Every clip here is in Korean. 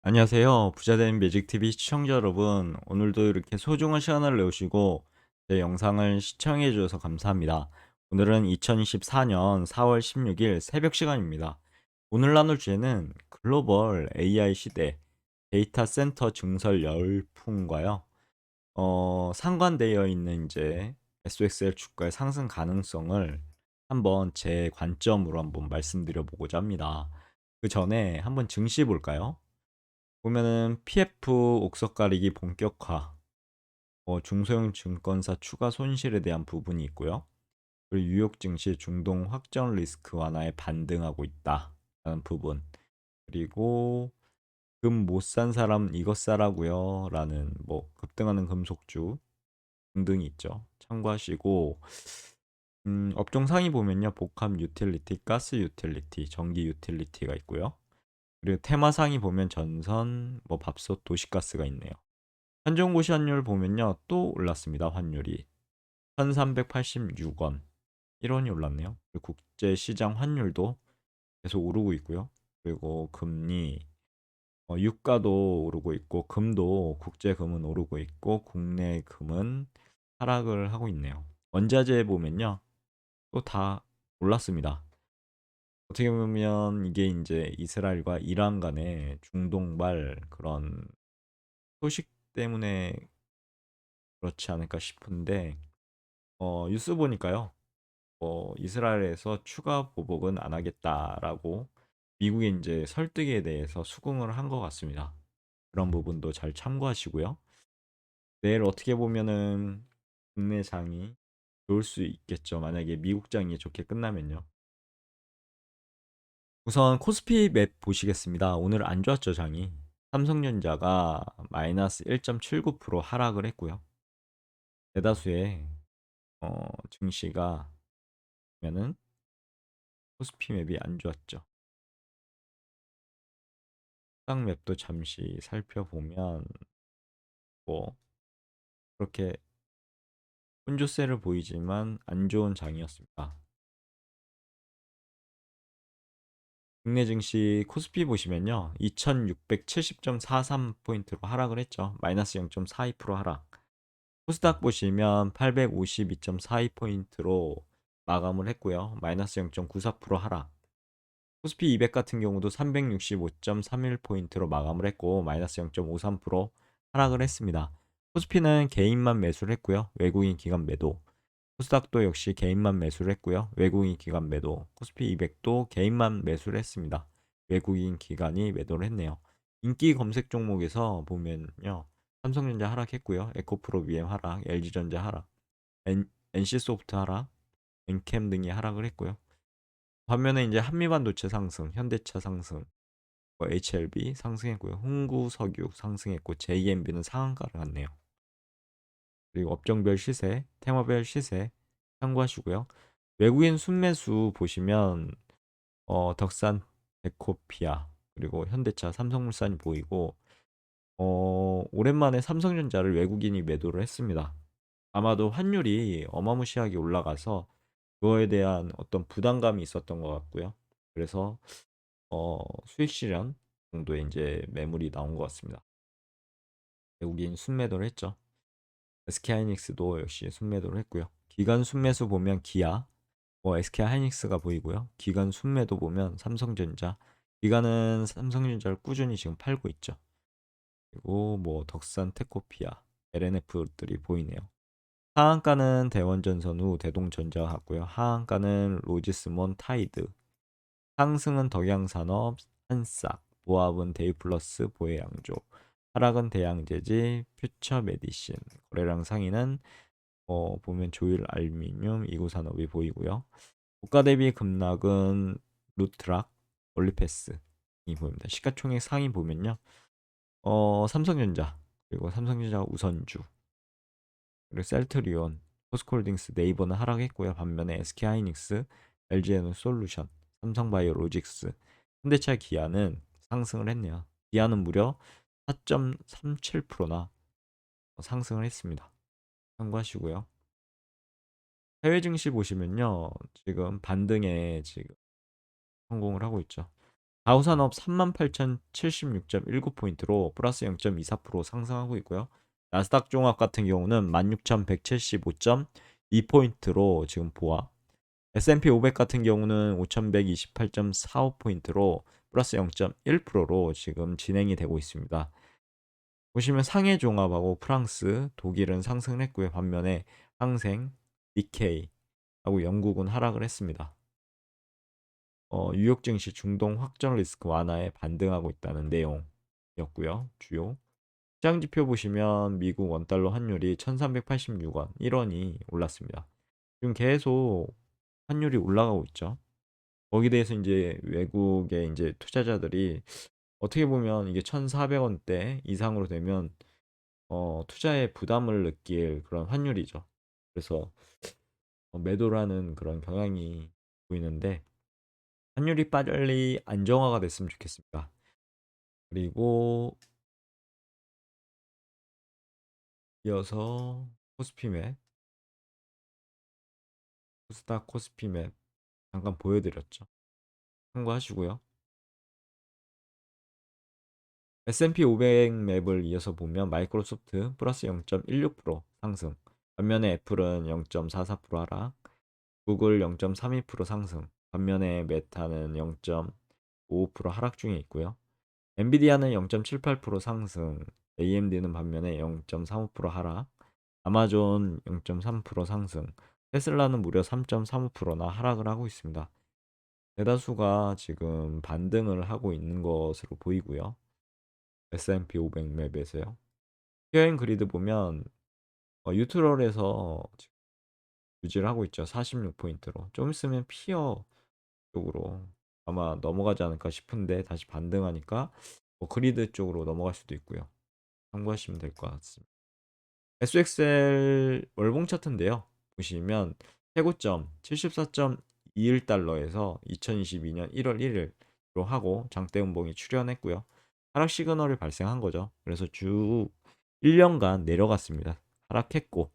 안녕하세요. 부자된 매직TV 시청자 여러분. 오늘도 이렇게 소중한 시간을 내오시고 제 영상을 시청해 주셔서 감사합니다. 오늘은 2024년 4월 16일 새벽 시간입니다. 오늘 나눌 주제는 글로벌 AI 시대 데이터 센터 증설 열풍과요. 상관되어 있는 이제 SOXL 주가의 상승 가능성을 한번 제 관점으로 한번 말씀드려 보고자 합니다. 그 전에 한번 증시 볼까요? 보면은 PF 옥석 가리기 본격화, 중소형 증권사 추가 손실에 대한 부분이 있고요. 그리고 뉴욕 증시 중동 확전 리스크 완화에 반등하고 있다라는 부분. 그리고 금 못 산 사람 이것 사라고요 라는 뭐 급등하는 금속주 등등이 있죠. 참고하시고 업종 상위 보면요. 복합 유틸리티, 가스 유틸리티, 전기 유틸리티가 있고요. 그리고 테마상위 보면 전선, 뭐 밥솥, 도시가스가 있네요. 한전고시 환율 보면요. 또 올랐습니다. 환율이 1386원 1원이 올랐네요. 그리고 국제시장 환율도 계속 오르고 있고요. 그리고 금리, 유가도 오르고 있고 금도 국제금은 오르고 있고 국내 금은 하락을 하고 있네요. 원자재 보면요. 또 다 올랐습니다. 어떻게 보면 이게 이제 이스라엘과 이란 간의 중동발 그런 소식 때문에 그렇지 않을까 싶은데 뉴스 보니까요. 이스라엘에서 추가 보복은 안 하겠다라고 미국의 이제 설득에 대해서 수긍을 한 것 같습니다. 그런 부분도 잘 참고하시고요. 내일 어떻게 보면은 국내 장이 좋을 수 있겠죠. 만약에 미국 장이 좋게 끝나면요. 우선 코스피 맵 보시겠습니다. 오늘 안 좋았죠, 장이. 삼성전자가 마이너스 1.79% 하락을 했고요. 대다수의 증시가 보면은 코스피 맵이 안 좋았죠. 시장 맵도 잠시 살펴보면 뭐 그렇게 혼조세를 보이지만 안 좋은 장이었습니다. 국내 증시 코스피 보시면요. 2670.43포인트로 하락을 했죠. 마이너스 0.42% 하락. 코스닥 보시면 852.42포인트로 마감을 했고요. 마이너스 0.94% 하락. 코스피 200 같은 경우도 365.31포인트로 마감을 했고 마이너스 0.53% 하락을 했습니다. 코스피는 개인만 매수를 했고요. 외국인 기관 매도. 코스닥도 역시 개인만 매수를 했고요. 외국인 기관 매도. 코스피 200도 개인만 매수를 했습니다. 외국인 기관이 매도를 했네요. 인기 검색 종목에서 보면요. 삼성전자 하락했고요. 에코프로 비엠 하락, LG전자 하락, NC소프트 하락, 엔캠 등이 하락을 했고요. 반면에 이제 한미반도체 상승, 현대차 상승, HLB 상승했고요. 흥구석유 상승했고 JMB는 상한가를 갔네요. 그리고 업종별 시세, 테마별 시세 참고하시고요. 외국인 순매수 보시면 덕산, 에코피아 그리고 현대차, 삼성물산이 보이고 오랜만에 삼성전자를 외국인이 매도를 했습니다. 아마도 환율이 어마무시하게 올라가서 그거에 대한 어떤 부담감이 있었던 것 같고요. 그래서 수익 실현 정도의 이제 매물이 나온 것 같습니다. 외국인 순매도를 했죠. SK하이닉스도 역시 순매도를 했고요. 기관 순매수 보면 기아, SK하이닉스가 보이고요. 기관 순매도 보면 삼성전자, 기관은 삼성전자를 꾸준히 지금 팔고 있죠. 그리고 뭐 덕산, 테코피아, LNF들이 보이네요. 하한가는 대원전선우, 대동전자가 같고요. 하한가는 로지스몬, 타이드, 상승은 덕양산업, 한싹, 보합은 데이플러스, 보혜양조, 하락은 대양제지, 퓨처메디신, 거래량 상위는 보면 조일 알미늄, 이구산업이 보이고요. 국가 대비 급락은 루트락, 올리패스이 보입니다. 시가총액 상위 보면요. 삼성전자, 그리고 삼성전자 우선주, 그리고 셀트리온, 포스코홀딩스, 네이버는 하락했고요. 반면에 SK하이닉스, LG에너솔루션, 삼성바이오로직스, 현대차, 기아는 상승을 했네요. 기아는 무려 4.37%나 상승을 했습니다. 참고하시고요. 해외 증시 보시면요. 지금 반등에 지금 성공을 하고 있죠. 다우산업 38,076.19포인트로 플러스 0.24% 상승하고 있고요. 나스닥 종합 같은 경우는 16,175.2포인트로 지금 보합. S&P 500 같은 경우는 5,128.45포인트로 플러스 0.1%로 지금 진행이 되고 있습니다. 보시면 상해 종합하고 프랑스, 독일은 상승을 했고요. 반면에 항생, 니케이 하고 영국은 하락을 했습니다. 뉴욕 증시 중동 확전 리스크 완화에 반등하고 있다는 내용이었고요. 주요 시장 지표 보시면 미국 원달러 환율이 1386원, 1원이 올랐습니다. 지금 계속 환율이 올라가고 있죠. 거기에 대해서 이제 외국의 이제 투자자들이 어떻게 보면 이게 1,400원대 이상으로 되면 투자에 부담을 느낄 그런 환율이죠. 그래서 매도를 하는 그런 경향이 보이는데 환율이 빨리 안정화가 됐으면 좋겠습니다. 그리고 이어서 코스피맵, 코스닥 코스피맵 잠깐 보여드렸죠. 참고하시고요. S&P 500 맵을 이어서 보면 마이크로소프트 플러스 0.16% 상승, 반면에 애플은 0.44% 하락, 구글 0.32% 상승, 반면에 메타는 0.55% 하락 중에 있고요. 엔비디아는 0.78% 상승, AMD는 반면에 0.35% 하락, 아마존 0.3% 상승, 테슬라는 무려 3.35%나 하락을 하고 있습니다. 대다수가 지금 반등을 하고 있는 것으로 보이고요. S&P 500 맵에서요. 피어앤 그리드 보면 뉴트럴에서 지금 유지를 하고 있죠. 46포인트로. 좀 있으면 피어 쪽으로 아마 넘어가지 않을까 싶은데 다시 반등하니까 그리드 쪽으로 넘어갈 수도 있고요. 참고하시면 될 것 같습니다. SXL 월봉 차트인데요. 보시면 최고점 74.21달러에서 2022년 1월 1일로 하고 장대 음봉이 출현했고요. 하락 시그널이 발생한 거죠. 그래서 쭉 1년간 내려갔습니다. 하락했고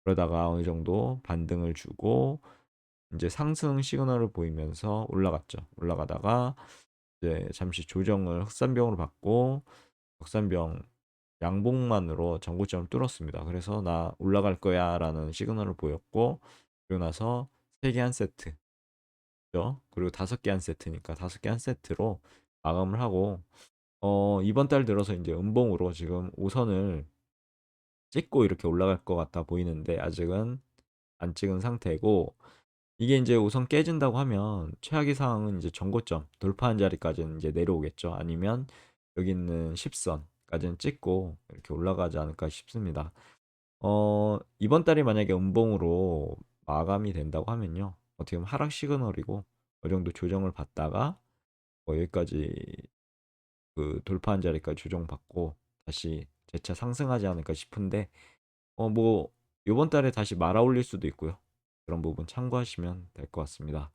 그러다가 어느 정도 반등을 주고 이제 상승 시그널을 보이면서 올라갔죠. 올라가다가 이제 잠시 조정을 흑산병으로 받고 흑산병 양봉만으로 전고점을 뚫었습니다. 그래서 나 올라갈 거야라는 시그널을 보였고 그리고 나서 3개 한 세트 죠. 그리고 5개 한 세트니까 5개 한 세트로 마감을 하고 이번 달 들어서 이제 음봉으로 지금 5선을 찍고 이렇게 올라갈 것 같아 보이는데 아직은 안 찍은 상태고 이게 이제 우선 깨진다고 하면 최악의 상황은 이제 전고점 돌파한 자리까지는 이제 내려오겠죠. 아니면 여기 있는 10선까지는 찍고 이렇게 올라가지 않을까 싶습니다. 이번 달이 만약에 음봉으로 마감이 된다고 하면요. 어떻게 보면 하락 시그널이고 어느 정도 조정을 받다가 여기까지 그 돌파한 자리까지 조정받고 다시 재차 상승하지 않을까 싶은데 뭐 이번 달에 다시 말아 올릴 수도 있고요. 그런 부분 참고하시면 될 것 같습니다.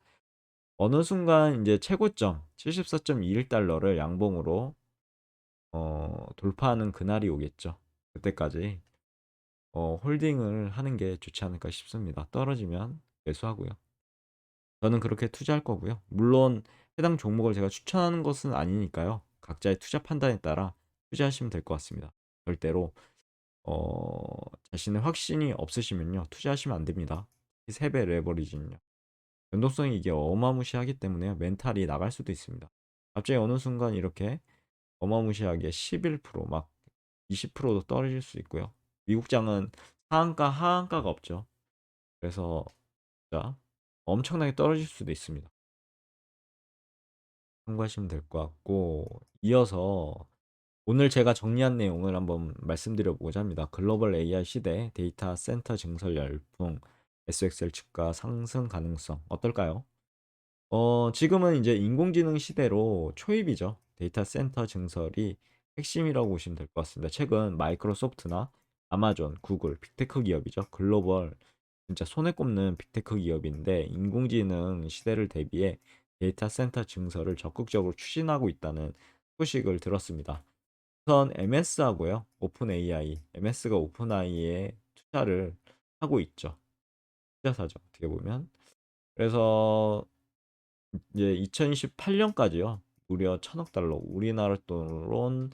어느 순간 이제 최고점 74.21달러를 양봉으로 돌파하는 그날이 오겠죠. 그때까지 홀딩을 하는 게 좋지 않을까 싶습니다. 떨어지면 매수하고요. 저는 그렇게 투자할 거고요. 물론 해당 종목을 제가 추천하는 것은 아니니까요. 각자의 투자 판단에 따라 투자하시면 될 것 같습니다. 절대로 자신의 확신이 없으시면요. 투자하시면 안 됩니다. 3배 레버리지는요. 변동성이 이게 어마무시하기 때문에 멘탈이 나갈 수도 있습니다. 갑자기 어느 순간 이렇게 어마무시하게 11%막 20%도 떨어질 수 있고요. 미국장은 상한가, 하한가가 없죠. 그래서 진짜 엄청나게 떨어질 수도 있습니다. 참고하시면 될 것 같고 이어서 오늘 제가 정리한 내용을 한번 말씀드려보고자 합니다. 글로벌 AI 시대 데이터 센터 증설 열풍 SXL 주가 상승 가능성 어떨까요? 지금은 이제 인공지능 시대로 초입이죠. 데이터 센터 증설이 핵심이라고 보시면 될 것 같습니다. 최근 마이크로소프트나 아마존, 구글, 빅테크 기업이죠. 글로벌 진짜 손에 꼽는 빅테크 기업인데 인공지능 시대를 대비해 데이터 센터 증설을 적극적으로 추진하고 있다는 소식을 들었습니다. 우선 MS하고요. 오픈 AI, MS가 오픈 AI에 투자를 하고 있죠. 투자사죠. 어떻게 보면. 그래서 이제 2028년까지요. 무려 1,000억 달러, 우리나라 돈으론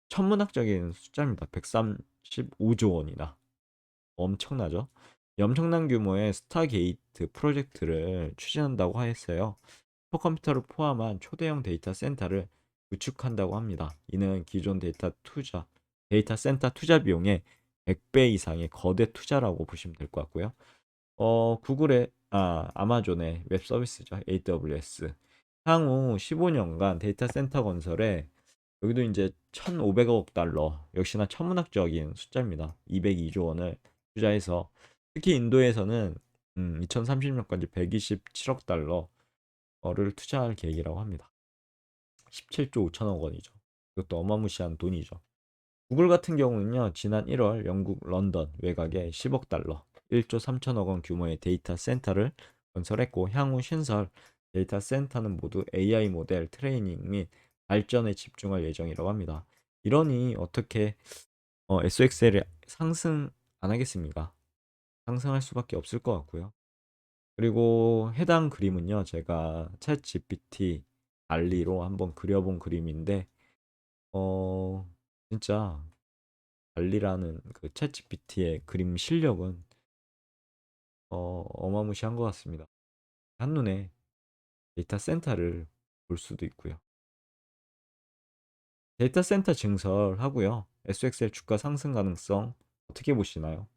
천문학적인 숫자입니다. 135조 원이나 엄청나죠? 이 엄청난 규모의 스타게이트 프로젝트를 추진한다고 했어요. 슈퍼컴퓨터를 포함한 초대형 데이터 센터를 구축한다고 합니다. 이는 기존 데이터 센터 투자 비용의 100배 이상의 거대 투자라고 보시면 될 것 같고요. 아마존의 웹 서비스죠. AWS. 향후 15년간 데이터 센터 건설에 여기도 이제 1,500억 달러, 역시나 천문학적인 숫자입니다. 202조 원을 투자해서 특히 인도에서는 2030년까지 127억 달러를 투자할 계획이라고 합니다. 17조 5천억 원이죠. 이것도 어마무시한 돈이죠. 구글 같은 경우는요, 지난 1월 영국 런던 외곽에 10억 달러, 1조 3천억 원 규모의 데이터 센터를 건설했고, 향후 신설 데이터 센터는 모두 AI 모델 트레이닝 및 발전에 집중할 예정이라고 합니다. 이러니 어떻게 SXL이 상승 안 하겠습니까? 상승할 수밖에 없을 것 같고요. 그리고 해당 그림은요, 제가 챗 GPT 알리로 한번 그려본 그림인데, 진짜 알리라는 그 챗GPT의 그림 실력은 어마무시한 것 같습니다. 한눈에 데이터 센터를 볼 수도 있고요. 데이터 센터 증설하고요. SXL 주가 상승 가능성 어떻게 보시나요?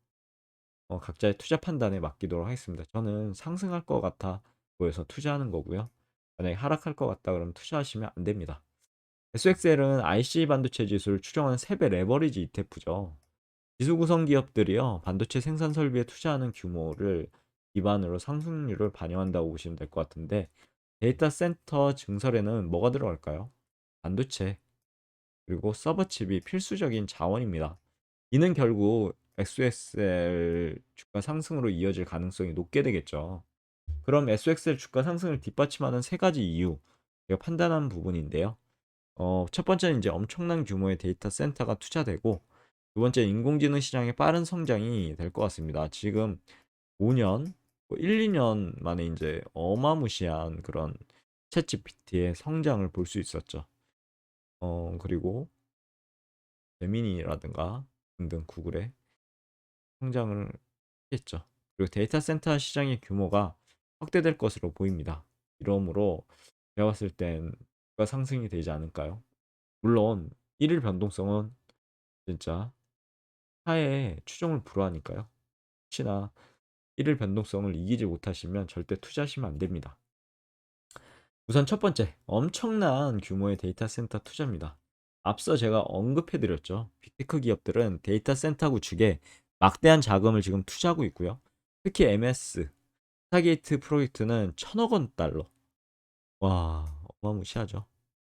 각자의 투자 판단에 맡기도록 하겠습니다. 저는 상승할 것 같아 보여서 투자하는 거고요. 만약에 하락할 것 같다 그러면 투자하시면 안 됩니다. SXL은 IC 반도체 지수를 추정하는 3배 레버리지 ETF죠. 기술 구성 기업들이요, 반도체 생산 설비에 투자하는 규모를 기반으로 상승률을 반영한다고 보시면 될 것 같은데, 데이터 센터 증설에는 뭐가 들어갈까요? 반도체, 그리고 서버칩이 필수적인 자원입니다. 이는 결국 SXL 주가 상승으로 이어질 가능성이 높게 되겠죠. 그럼 SXL 주가 상승을 뒷받침하는 세 가지 이유, 제가 판단한 부분인데요. 첫 번째는 이제 엄청난 규모의 데이터 센터가 투자되고, 두 번째 인공지능 시장의 빠른 성장이 될 것 같습니다. 지금 5년, 1, 2년 만에 이제 어마무시한 그런 챗GPT의 성장을 볼 수 있었죠. 그리고 제미니라든가 등등 구글의 성장을 했겠죠. 그리고 데이터 센터 시장의 규모가 확대될 것으로 보입니다. 이러므로 제가 봤을 땐 주가 상승이 되지 않을까요? 물론 일일 변동성은 진짜 하에 추종을 불허하니까요. 혹시나 일일 변동성을 이기지 못하시면 절대 투자하시면 안 됩니다. 우선 첫 번째, 엄청난 규모의 데이터 센터 투자입니다. 앞서 제가 언급해드렸죠. 빅테크 기업들은 데이터 센터 구축에 막대한 자금을 지금 투자하고 있고요. 특히 MS, 스타게이트 프로젝트는 1,000억 원 달러. 와, 어마무시하죠.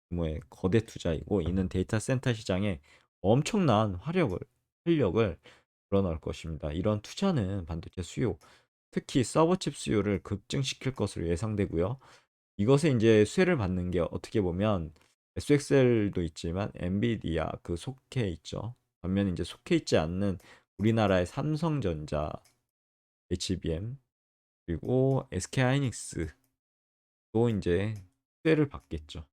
규모의 거대 투자이고, 이는 데이터 센터 시장에 엄청난 활력을 불어넣을 것입니다. 이런 투자는 반도체 수요, 특히 서버칩 수요를 급증시킬 것으로 예상되고요. 이것에 이제 수혜를 받는 게 어떻게 보면 SXL도 있지만 엔비디아 그 속해 있죠. 반면에 이제 속해 있지 않는 우리나라의 삼성전자, HBM 그리고 SK하이닉스도 이제 수혜를 받겠죠.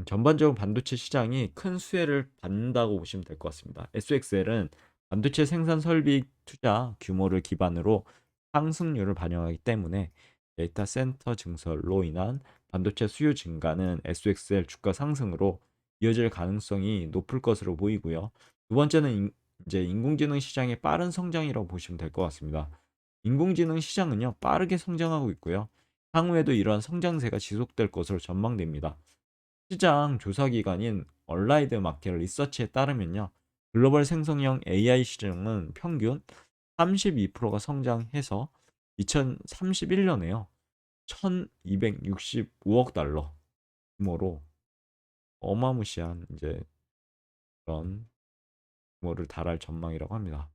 전반적으로 반도체 시장이 큰 수혜를 받는다고 보시면 될 것 같습니다. SXL은 반도체 생산 설비 투자 규모를 기반으로 상승률을 반영하기 때문에 데이터 센터 증설로 인한 반도체 수요 증가는 SXL 주가 상승으로 이어질 가능성이 높을 것으로 보이고요. 두 번째는 이제 인공지능 시장의 빠른 성장이라고 보시면 될 것 같습니다. 인공지능 시장은요, 빠르게 성장하고 있고요. 향후에도 이러한 성장세가 지속될 것으로 전망됩니다. 시장 조사 기관인 얼라이드 마켓 리서치에 따르면요. 글로벌 생성형 AI 시장은 평균 32%가 성장해서 2031년에요. 1265억 달러 규모로 어마무시한 이제 그런 규모를 달할 전망이라고 합니다.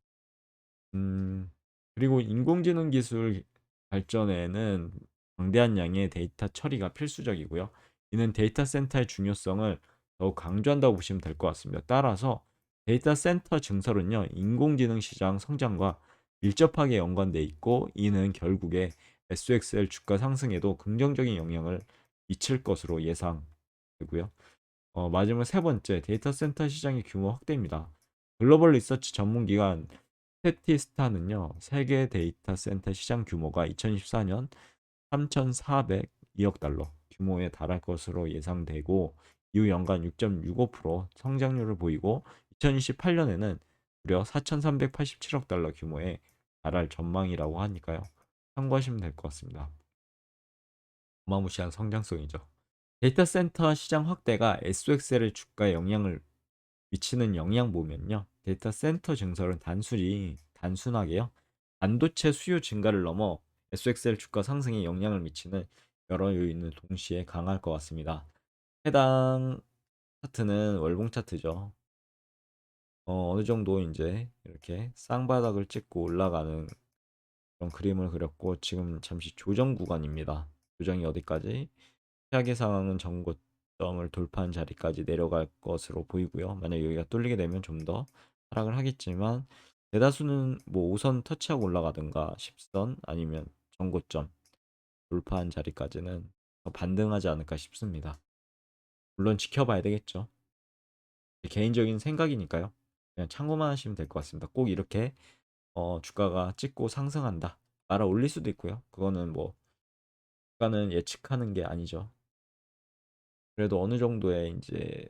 그리고 인공지능 기술 발전에는 방대한 양의 데이터 처리가 필수적이고요. 이는 데이터 센터의 중요성을 더욱 강조한다고 보시면 될 것 같습니다. 따라서 데이터 센터 증설은요, 인공지능 시장 성장과 밀접하게 연관돼 있고, 이는 결국에 SXL 주가 상승에도 긍정적인 영향을 미칠 것으로 예상되고요. 마지막 세 번째, 데이터 센터 시장의 규모 확대입니다. 글로벌 리서치 전문기관 스태티스타는요, 세계 데이터 센터 시장 규모가 2014년 3,402억 달러 규모에 달할 것으로 예상되고, 이후 연간 6.65% 성장률을 보이고 2028년에는 무려 4,387억 달러 규모에 달할 전망이라고 하니까요. 참고하시면 될 것 같습니다. 어마무시한 성장성이죠. 데이터 센터 시장 확대가 SOXL의 주가에 영향을 미치는 영향 보면요. 데이터 센터 증설은 단순하게요. 반도체 수요 증가를 넘어 SOXL 주가 상승에 영향을 미치는 여러 요인을 동시에 강화할 것 같습니다. 해당 차트는 월봉 차트죠. 어느 정도 이제 이렇게 쌍바닥을 찍고 올라가는 그런 그림을 그렸고, 지금 잠시 조정 구간입니다. 조정이 어디까지? 최악의 상황은 전고점을 돌파한 자리까지 내려갈 것으로 보이고요. 만약 여기가 뚫리게 되면 좀 더 하락을 하겠지만, 대다수는 뭐 5선 터치하고 올라가든가 10선 아니면 전고점 돌파한 자리까지는 더 반등하지 않을까 싶습니다. 물론 지켜봐야 되겠죠. 개인적인 생각이니까요. 그냥 참고만 하시면 될 것 같습니다. 꼭 이렇게 주가가 찍고 상승한다 말아 올릴 수도 있고요. 그거는 뭐 주가는 예측하는 게 아니죠. 그래도 어느 정도의 이제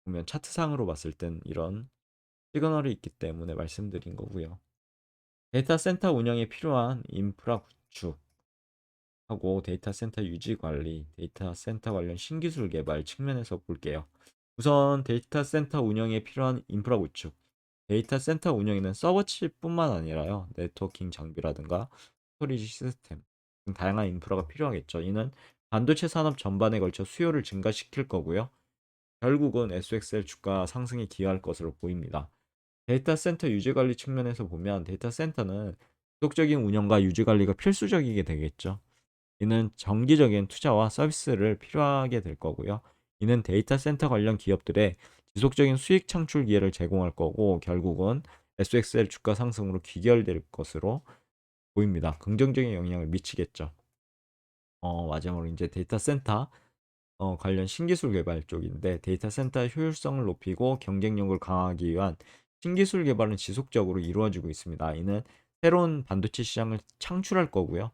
보면 차트상으로 봤을 땐 이런 시그널이 있기 때문에 말씀드린 거고요. 데이터 센터 운영에 필요한 인프라 구축하고 데이터 센터 유지 관리, 데이터 센터 관련 신기술 개발 측면에서 볼게요. 우선 데이터 센터 운영에 필요한 인프라 구축. 데이터 센터 운영에는 서버칩뿐만 아니라요, 네트워킹 장비라든가 스토리지 시스템 등 다양한 인프라가 필요하겠죠. 이는 반도체 산업 전반에 걸쳐 수요를 증가시킬 거고요. 결국은 SOXL 주가 상승에 기여할 것으로 보입니다. 데이터 센터 유지 관리 측면에서 보면 데이터 센터는 지속적인 운영과 유지 관리가 필수적이게 되겠죠. 이는 정기적인 투자와 서비스를 필요하게 될 거고요. 이는 데이터 센터 관련 기업들의 지속적인 수익 창출 기회를 제공할 거고, 결국은 SOXL 주가 상승으로 귀결될 것으로 보입니다. 긍정적인 영향을 미치겠죠. 마지막으로 이제 데이터 센터 관련 신기술 개발 쪽인데, 데이터 센터의 효율성을 높이고 경쟁력을 강화하기 위한 신기술 개발은 지속적으로 이루어지고 있습니다. 이는 새로운 반도체 시장을 창출할 거고요.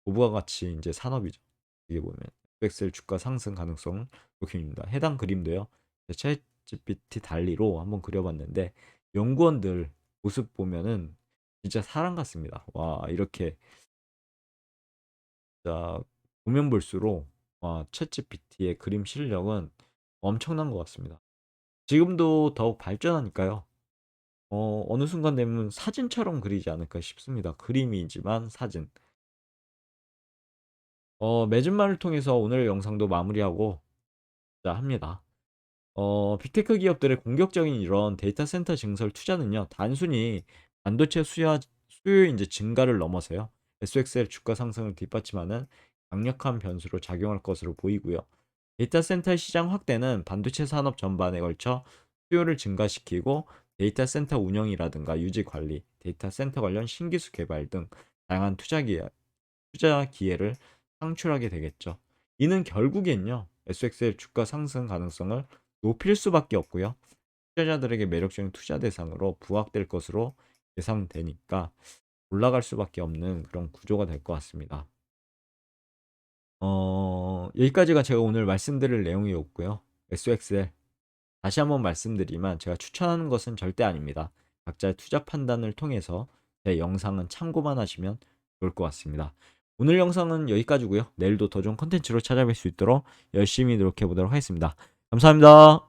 고부가 가치 이제 산업이죠. 이게 보면 엑셀 주가 상승 가능성 높입니다. 해당 그림도요, 챗 GPT 달리로 한번 그려봤는데, 연구원들 모습 보면은 진짜 사람 같습니다. 와, 이렇게 진짜 보면 볼수록 챗 GPT의 그림 실력은 엄청난 것 같습니다. 지금도 더욱 발전하니까요. 어느 순간 되면 사진처럼 그리지 않을까 싶습니다. 그림이지만 사진. 매진말을 통해서 오늘 영상도 마무리하고 자 합니다. 빅테크 기업들의 공격적인 이런 데이터 센터 증설 투자는요, 단순히 반도체 수요 이제 증가를 넘어서요, SOXL 주가 상승을 뒷받침하는 강력한 변수로 작용할 것으로 보이고요. 데이터 센터 시장 확대는 반도체 산업 전반에 걸쳐 수요를 증가시키고, 데이터 센터 운영이라든가 유지 관리, 데이터 센터 관련 신기술 개발 등 다양한 투자 기회를 창출하게 되겠죠. 이는 결국엔요, SOXL 주가 상승 가능성을 높일 수밖에 없고요. 투자자들에게 매력적인 투자 대상으로 부각될 것으로 예상되니까 올라갈 수밖에 없는 그런 구조가 될 것 같습니다. 여기까지가 제가 오늘 말씀드릴 내용이었고요. SOXL 다시 한번 말씀드리면, 제가 추천하는 것은 절대 아닙니다. 각자의 투자 판단을 통해서 제 영상은 참고만 하시면 좋을 것 같습니다. 오늘 영상은 여기까지고요. 내일도 더 좋은 컨텐츠로 찾아뵐 수 있도록 열심히 노력해 보도록 하겠습니다. 감사합니다.